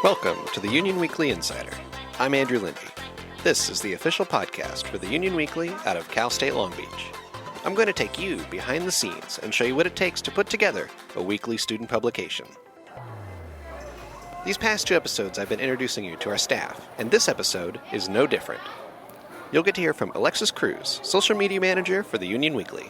Welcome to the Union Weekly Insider. I'm Andrew Lindy. This is the official podcast for the Union Weekly out of Cal State Long Beach. I'm going to take you behind the scenes and show you what it takes to put together a weekly student publication. These past two episodes I've been introducing you to our staff, and this episode is no different. You'll get to hear from Alexis Cruz, social media manager for the Union Weekly.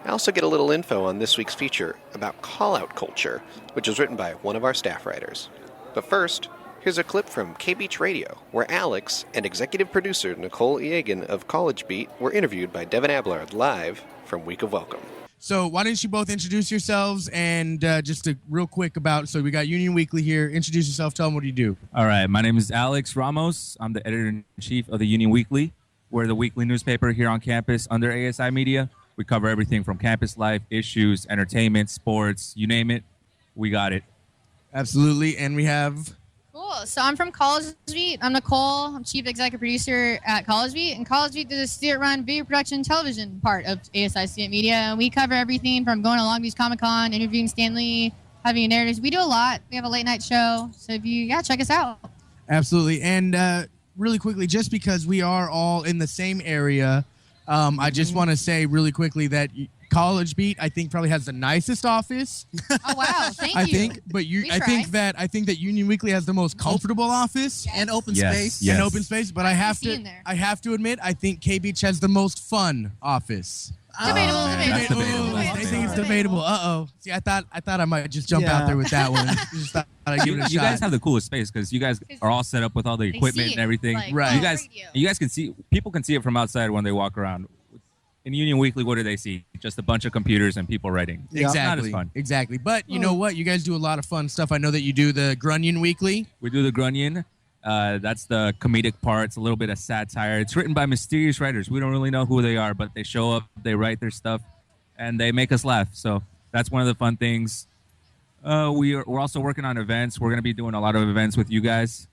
I also get a little info on this week's feature about call-out culture, which was written by one of our staff writers. But first, here's a clip from K-Beach Radio, where Alex and executive producer Nicole Eagan of College Beat were interviewed by Devin Ablard live from Week of Welcome. So why don't you both introduce yourselves and just a real quick about, so we got Union Weekly here. Introduce yourself. Tell them what you do. All right. My name is Alex Ramos. I'm the editor-in-chief of the Union Weekly. We're the weekly newspaper here on campus under ASI Media. We cover everything from campus life, issues, entertainment, sports, you name it, we got it. Absolutely. And we have... Cool. So I'm from College Beat. I'm Nicole. I'm chief executive producer at College Beat. And College Beat is a student-run video production television part of ASI Student Media. And we cover everything from going to Long Beach Comic Con, interviewing Stan Lee, having narratives. We do a lot. We have a late night show. So if you, check us out. Absolutely. And really quickly, just because we are all in the same area, I just want to say really quickly that College Beat, I think, probably has the nicest office. Oh wow, thank you. I think that Union Weekly has the most comfortable office Yes. And open Yes, space. yes. and open space. But I have to admit, I think K Beach has the most fun office. Debatable. That's debatable. I think it's debatable. See, I thought I might just jump out there with that one. Just thought I'd give it a You shot. guys have the coolest space because you guys are all set up with all the equipment see and it, everything. like, Right. You guys can see, people can see it from outside when they walk around. In Union Weekly, what do they see? Just a bunch of computers and people writing. It's not as fun. Exactly. But you know what? You guys do a lot of fun stuff. I know that you do the Grunion Weekly. We do the Grunion. That's the comedic part. It's a little bit of satire. It's written by mysterious writers. We don't really know who they are, but they show up, they write their stuff, and they make us laugh. So that's one of the fun things. We're also working on events. We're going to be doing a lot of events with you guys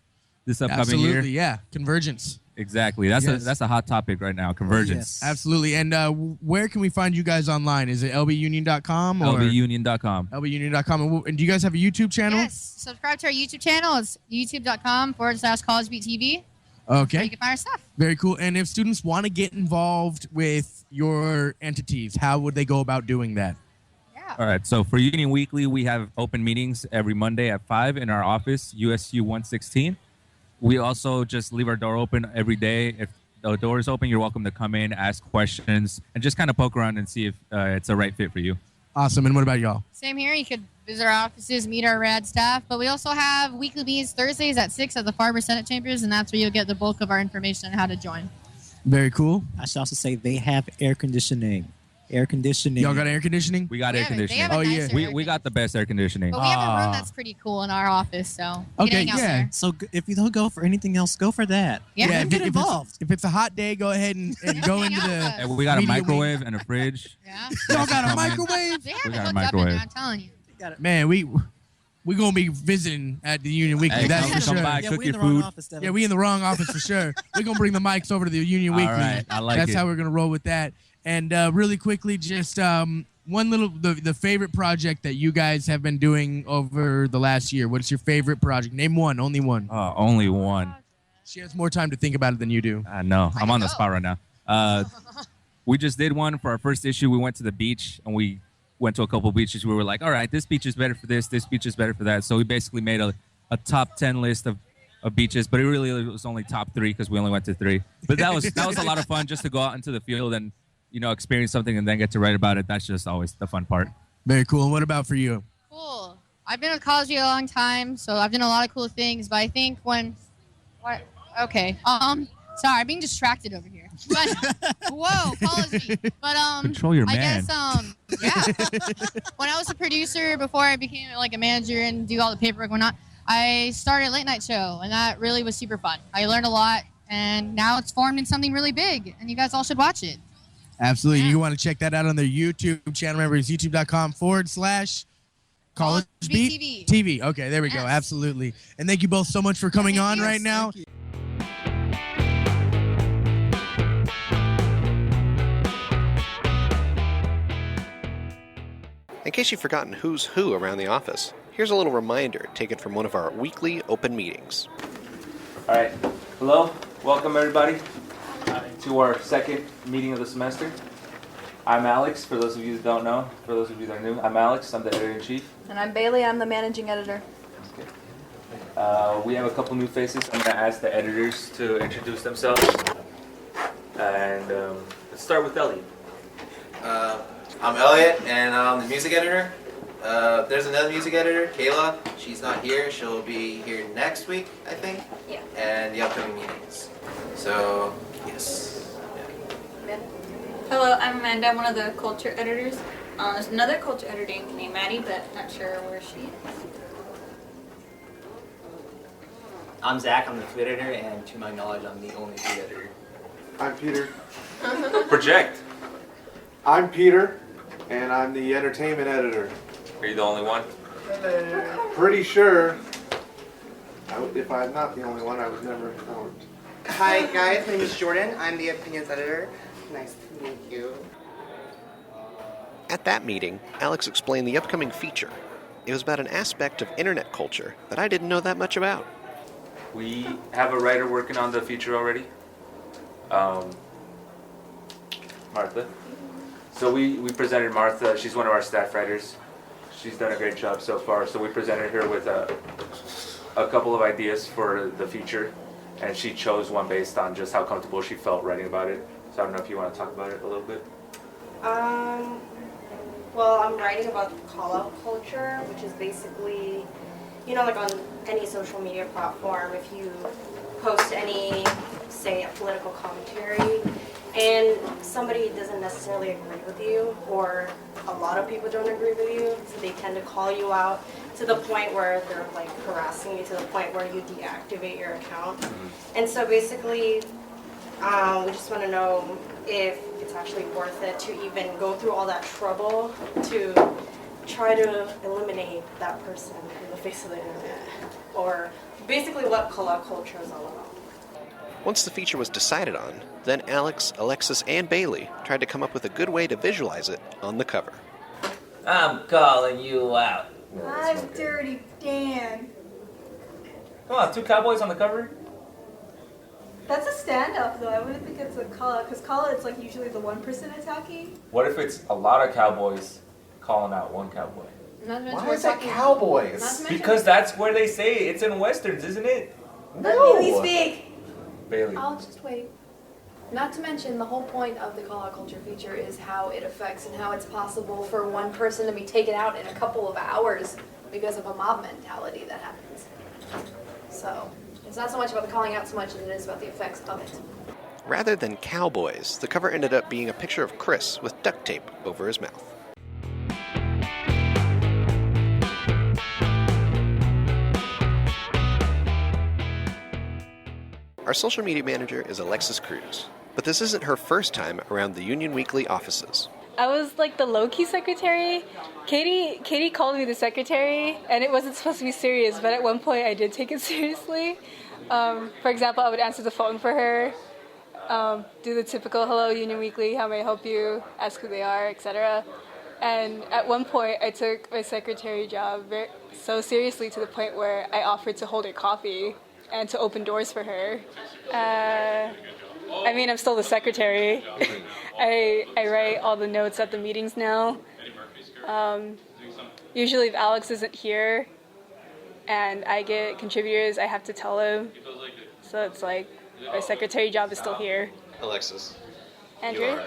this upcoming year. Absolutely, yeah. Convergence. Exactly. That's Yes. a hot topic right now, convergence. Yes. Absolutely. And where can we find you guys online? Is it lbunion.com or lbunion.com. lbunion.com? And do you guys have a YouTube channel? Yes. Subscribe to our YouTube channel. It's youtube.com/College Beat TV. Okay. You can find our stuff. Very cool. And if students want to get involved with your entities, how would they go about doing that? Yeah. All right. So for Union Weekly, we have open meetings every Monday at 5 in our office, USU 116. We also just leave our door open every day. If the door is open, you're welcome to come in, ask questions, and just kind of poke around and see if it's a right fit for you. Awesome. And what about y'all? Same here. You could visit our offices, meet our rad staff. But we also have weekly meetings Thursdays at 6 at the Farber Senate Chambers, and that's where you'll get the bulk of our information on how to join. Very cool. I should also say they have air conditioning. Y'all got air conditioning? We got air conditioning. They have a nicer air We got conditioning. the best air conditioning. But we have a room that's pretty cool in our office, so you Okay, can hang out yeah. there. So if you don't go for anything else, go for that. Yeah. And get involved. If it's a hot day, go ahead and go Hang into out the... with us. And we got a Media microwave and a fridge. Yeah. Y'all got a Come in. microwave? They We haven't got a hooked up in microwave. there, I'm telling you. Man, we going to be visiting at the Union Weekly. Hey, That's come for sure. by. Yeah, cook we in your the wrong food. office, Devin. Yeah, we in the wrong office for sure. We're going to bring the mics over to the Union All Weekly. right, I like That's it. how we're going to roll with that. And really quickly, just one little, the favorite project that you guys have been doing over the last year. What's your favorite project? Name one, only one. Only one. She has more time to think about it than you do. I know. I'm on the know. spot right now. We just did one for our first issue. We went to the beach and we went to a couple beaches. We were like, all right, this beach is better for this beach is better for that. So we basically made a top 10 list of beaches, but it really was only top 3 because we only went to 3. But that was a lot of fun just to go out into the field and experience something and then get to write about it. That's just always the fun part. Very cool. And what about for you? Cool. I've been with College Beat a long time, so I've done a lot of cool things. But I think sorry, I'm being distracted over here. But whoa, College Beat. But Control your I man. guess yeah. When I was a producer before I became like a manager and do all the paperwork and whatnot, I started a late night show, and that really was super fun. I learned a lot, and now it's formed in something really big, and you guys all should watch it. Absolutely. Yeah. You want to check that out on their YouTube channel. Remember, it's youtube.com/College Beat TV. TV. Okay, there we go. Yes. Absolutely. And thank you both so much for coming on you. right now. Thank you. In case you've forgotten who's who around the office, here's a little reminder taken from one of our weekly open meetings. All right. Hello. Welcome, everybody, to our second meeting of the semester. I'm Alex, for those of you that don't know. For those of you that are new, I'm Alex. I'm the editor-in-chief. And I'm Bailey. I'm the managing editor. We have a couple new faces. I'm going to ask the editors to introduce themselves. And let's start with Elliot. I'm Elliot, and I'm the music editor. There's another music editor, Kayla. She's not here. She'll be here next week, I think. Yeah. And the upcoming meetings. So, yes. Yeah. Hello, I'm Amanda. I'm one of the culture editors. There's another culture editor named Maddie, but not sure where she is. I'm Zach, I'm the food editor, and to my knowledge, I'm the only food editor. I'm Peter. Project. I'm Peter, and I'm the entertainment editor. Are you the only one? Pretty sure, if I'm not the only one, I was never informed. Hi guys, my name is Jordan. I'm the opinions editor. Nice to meet you. At that meeting, Alex explained the upcoming feature. It was about an aspect of internet culture that I didn't know that much about. We have a writer working on the feature already. Martha. So we presented Martha. She's one of our staff writers. She's done a great job so far. So we presented her with a couple of ideas for the feature, and she chose one based on just how comfortable she felt writing about it. So I don't know if you want to talk about it a little bit. Well, I'm writing about call-out culture, which is basically, you know, like on any social media platform, if you post any, say, a political commentary, and somebody doesn't necessarily agree with you, or a lot of people don't agree with you, so they tend to call you out to the point where they're like harassing you to the point where you deactivate your account. And so basically, we just want to know if it's actually worth it to even go through all that trouble to try to eliminate that person from the face of the internet, or basically what call-out culture is all about. Once the feature was decided on, then Alex, Alexis, and Bailey tried to come up with a good way to visualize it on the cover. I'm calling you out. I'm Dirty Dan. Come on, 2 cowboys on the cover? That's a stand-up, though. I wouldn't think it's a call-out, because call-out it's like usually the one person attacking. What if it's a lot of cowboys calling out one cowboy? Why is that cowboys? Because that's where they say it. It's in westerns, isn't it? Let Bailey speak. Bailey. I'll just wait. Not to mention, the whole point of the call-out culture feature is how it affects and how it's possible for one person to be taken out in a couple of hours because of a mob mentality that happens. So, it's not so much about the calling out so much as it is about the effects of it. Rather than cowboys, the cover ended up being a picture of Chris with duct tape over his mouth. Our social media manager is Alexis Cruz, but this isn't her first time around the Union Weekly offices. I was like the low-key secretary. Katie called me the secretary, and it wasn't supposed to be serious, but at one point I did take it seriously. For example, I would answer the phone for her, do the typical hello Union Weekly, how may I help you, ask who they are, etc. And at one point I took my secretary job so seriously to the point where I offered to hold her coffee and to open doors for her. I mean, I'm still the secretary. I write all the notes at the meetings now. Usually if Alex isn't here and I get contributors, I have to tell him. So it's like, my secretary job is still here. Alexis, Andrew? you are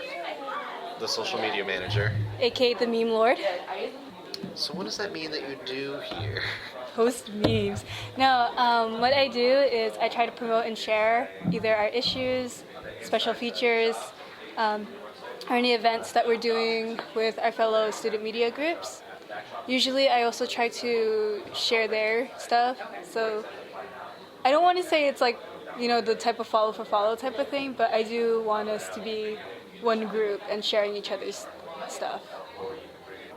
the social media manager. AKA the meme lord. So what does that mean that you do here? Post memes. No, what I do is I try to promote and share either our issues, special features, or any events that we're doing with our fellow student media groups. Usually I also try to share their stuff, so I don't want to say it's like, you know, the type of follow for follow type of thing, but I do want us to be one group and sharing each other's stuff.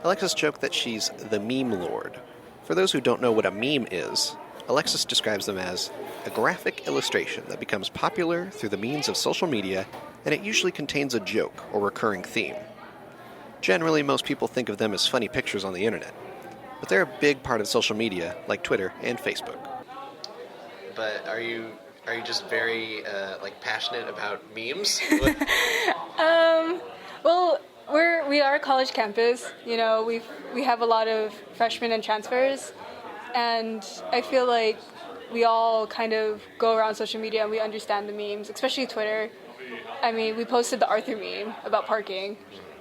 Alexis joked that she's the meme lord. For those who don't know what a meme is, Alexis describes them as a graphic illustration that becomes popular through the means of social media, and it usually contains a joke or recurring theme. Generally, most people think of them as funny pictures on the internet. but they're a big part of social media like Twitter and Facebook. But are you just very passionate about memes? Well, we are a college campus. You know, we have a lot of freshmen and transfers, and I feel like we all kind of go around social media and we understand the memes, especially Twitter. I mean, we posted the Arthur meme about parking,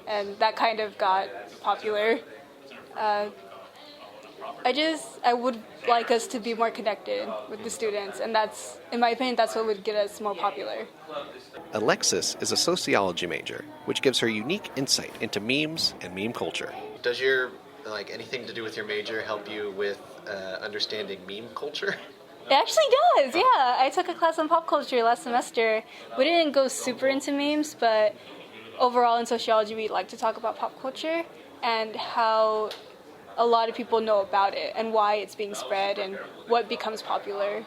and that kind of got popular. I would like us to be more connected with the students, and that's, in my opinion, that's what would get us more popular. Alexis is a sociology major, which gives her unique insight into memes and meme culture. Does your anything to do with your major help you with understanding meme culture? It actually does, yeah. I took a class on pop culture last semester. We didn't go super into memes, but overall in sociology we like to talk about pop culture and how a lot of people know about it and why it's being spread and what becomes popular.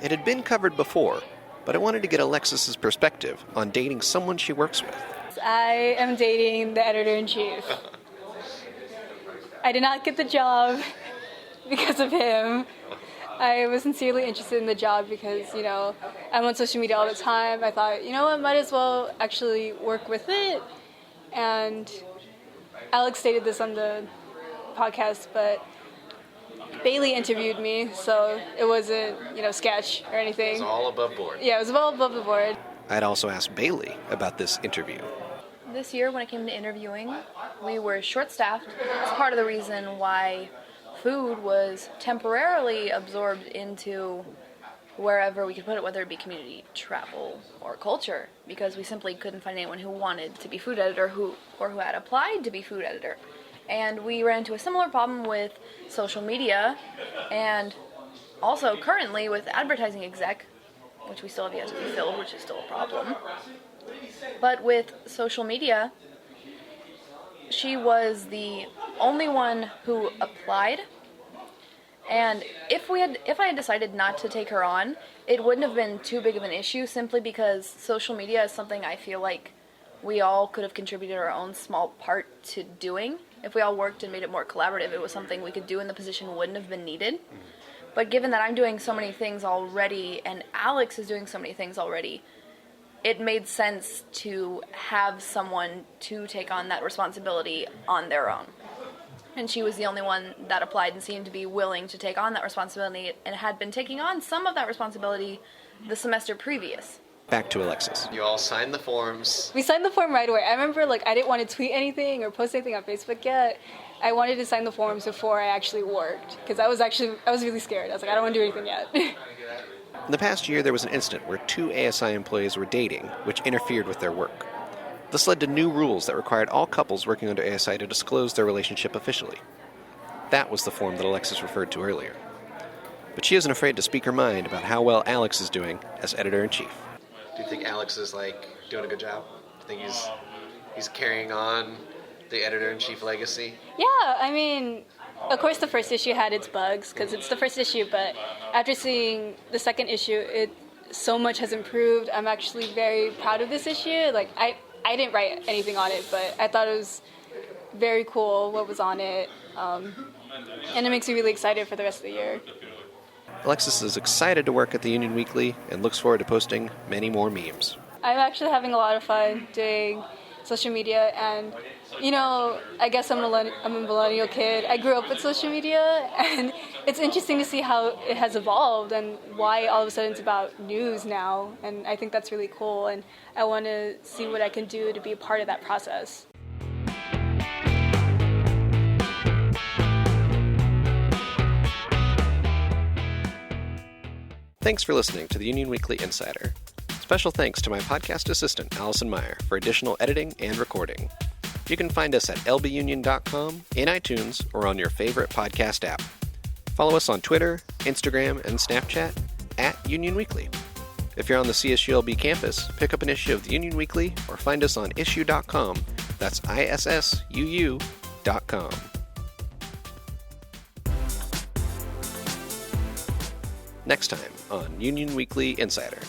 It had been covered before, but I wanted to get Alexis's perspective on dating someone she works with. I am dating the editor-in-chief. I did not get the job because of him. I was sincerely interested in the job because, you know, I'm on social media all the time. I thought, you know what, might as well actually work with it. And Alex stated this on the podcast, but Bailey interviewed me, so it wasn't, sketch or anything. It was all above board. Yeah, it was all above the board. I'd also asked Bailey about this interview. This year, when it came to interviewing, we were short-staffed. That's part of the reason why food was temporarily absorbed into wherever we could put it, whether it be community, travel, or culture, because we simply couldn't find anyone who wanted to be food editor who had applied to be food editor. And we ran into a similar problem with social media and also currently with advertising exec, which we still have yet to be filled, which is still a problem. But with social media, she was the only one who applied. And if I had decided not to take her on, it wouldn't have been too big of an issue, simply because social media is something I feel like we all could have contributed our own small part to doing. If we all worked and made it more collaborative, it was something we could do and the position wouldn't have been needed. But given that I'm doing so many things already and Alex is doing so many things already, it made sense to have someone to take on that responsibility on their own. And she was the only one that applied and seemed to be willing to take on that responsibility and had been taking on some of that responsibility the semester previous. Back to Alexis. You all signed the forms. We signed the form right away. I remember I didn't want to tweet anything or post anything on Facebook yet. I wanted to sign the forms before I actually worked because I was really scared. I was like, I don't want to do anything yet. In the past year, there was an incident where 2 ASI employees were dating, which interfered with their work. This led to new rules that required all couples working under ASI to disclose their relationship officially. That was the form that Alexis referred to earlier. But she isn't afraid to speak her mind about how well Alex is doing as editor-in-chief. Do you think Alex is doing a good job? Do you think he's carrying on the editor-in-chief legacy? Yeah, I mean, of course the first issue had its bugs because it's the first issue, but after seeing the second issue, so much has improved. I'm actually very proud of this issue. I didn't write anything on it, but I thought it was very cool what was on it, and it makes me really excited for the rest of the year. Alexis is excited to work at the Union Weekly and looks forward to posting many more memes. I'm actually having a lot of fun doing social media, and I guess I'm a millennial kid. I grew up with social media, and it's interesting to see how it has evolved and why all of a sudden it's about news now, and I think that's really cool, and I want to see what I can do to be a part of that process. Thanks for listening to the Union Weekly Insider. Special thanks to my podcast assistant, Allison Meyer, for additional editing and recording. You can find us at lbunion.com, in iTunes, or on your favorite podcast app. Follow us on Twitter, Instagram, and Snapchat @Union Weekly. If you're on the CSULB campus, pick up an issue of the Union Weekly or find us on issuu.com. That's ISSUU.com. Next time on Union Weekly Insider.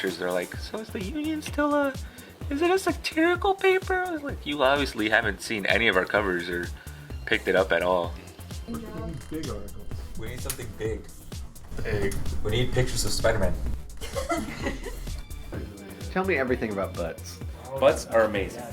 publishers. They're like, so is the Union still is it a satirical paper? I was like, you obviously haven't seen any of our covers or picked it up at all. Big articles. We need something big. Big. We need pictures of Spider-Man. Tell me everything about butts. Butts are amazing.